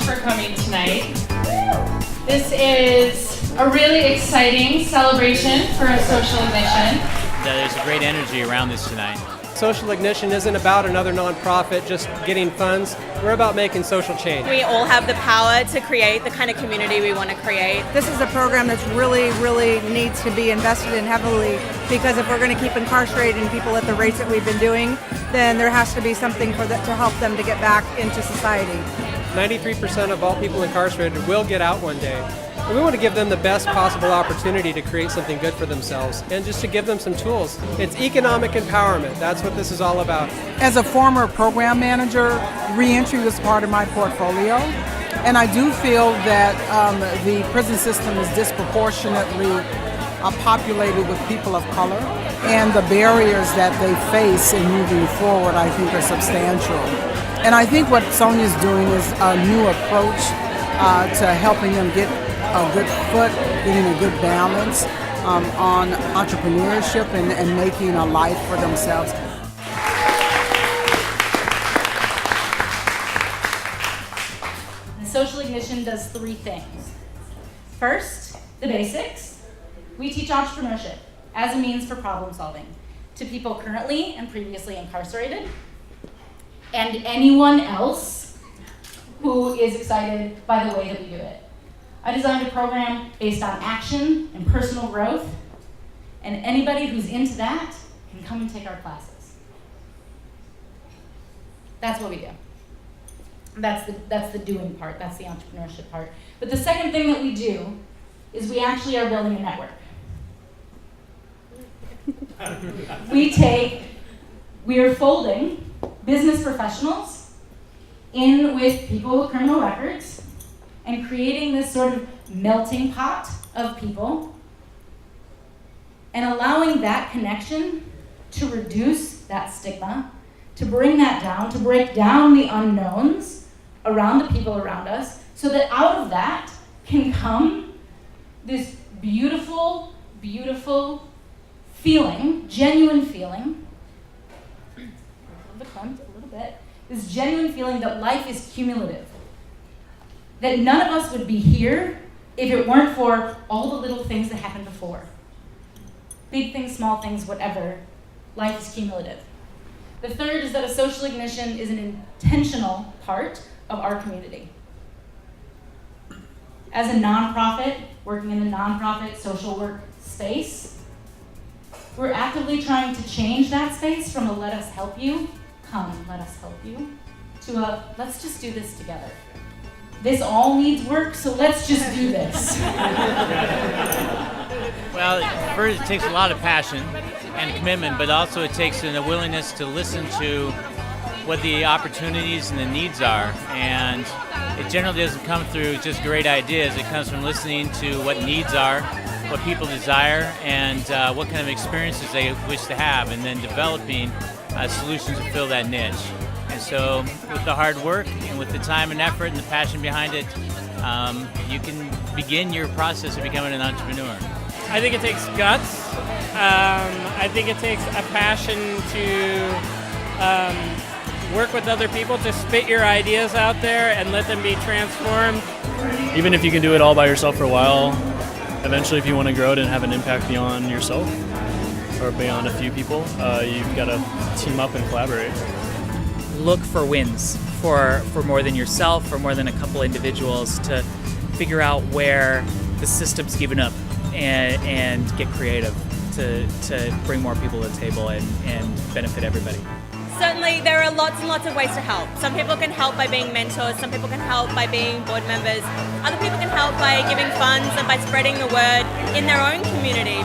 for coming tonight. This is a really exciting celebration for a social ignition. There's a great energy around this tonight. Social Ignition isn't about another nonprofit just getting funds. We're about making social change. We all have the power to create the kind of community we want to create. This is a program that's really needs to be invested in heavily, because if we're going to keep incarcerating people at the rates that we've been doing, then there has to be something for that to help them to get back into society. 93% of all people incarcerated will get out one day. And we want to give them the best possible opportunity to create something good for themselves and just to give them some tools. It's economic empowerment. That's what this is all about. As a former program manager, reentry was part of my portfolio. And I do feel that the prison system is disproportionately populated with people of color. And the barriers that they face in moving forward, I think, are substantial. And I think what Sonia's doing is a new approach to helping them get a good foot, getting a good balance on entrepreneurship and making a life for themselves. The Social Ignition does three things. First, the basics. We teach entrepreneurship as a means for problem solving to people currently and previously incarcerated, and anyone else who is excited by the way that we do it. I designed a program based on action and personal growth, and anybody who's into that can come and take our classes. That's what we do. That's the doing part, that's the entrepreneurship part. But the second thing that we do is we actually are building a network. We are folding business professionals in with people with criminal records and creating this sort of melting pot of people and allowing that connection to reduce that stigma, to bring that down, to break down the unknowns around the people around us, so that out of that can come this beautiful feeling, genuine feeling, this genuine feeling that life is cumulative. That none of us would be here if it weren't for all the little things that happened before. Big things, small things, whatever. Life is cumulative. The third is that a social ignition is an intentional part of our community. As a nonprofit, working in the nonprofit social work space, we're actively trying to change that space from a let us help you, come, let us help you, to a let's just do this together. This all needs work, so let's just do this. Well, first it takes a lot of passion and commitment, but also it takes a willingness to listen to what the opportunities and the needs are. And it generally doesn't come through just great ideas. It comes from listening to what needs are, what people desire, and what kind of experiences they wish to have, and then developing solutions to fill that niche. And so with the hard work and with the time and effort and the passion behind it, you can begin your process of becoming an entrepreneur. I think it takes guts. I think it takes a passion to work with other people, to spit your ideas out there and let them be transformed. Even if you can do it all by yourself for a while, eventually if you want to grow it and have an impact beyond yourself or beyond a few people, you've got to team up and collaborate. Look for wins for more than yourself, for more than a couple individuals, to figure out where the system's given up and get creative to bring more people to the table and benefit everybody. Certainly, there are lots and lots of ways to help. Some people can help by being mentors, some people can help by being board members, other people can help by giving funds and by spreading the word in their own community.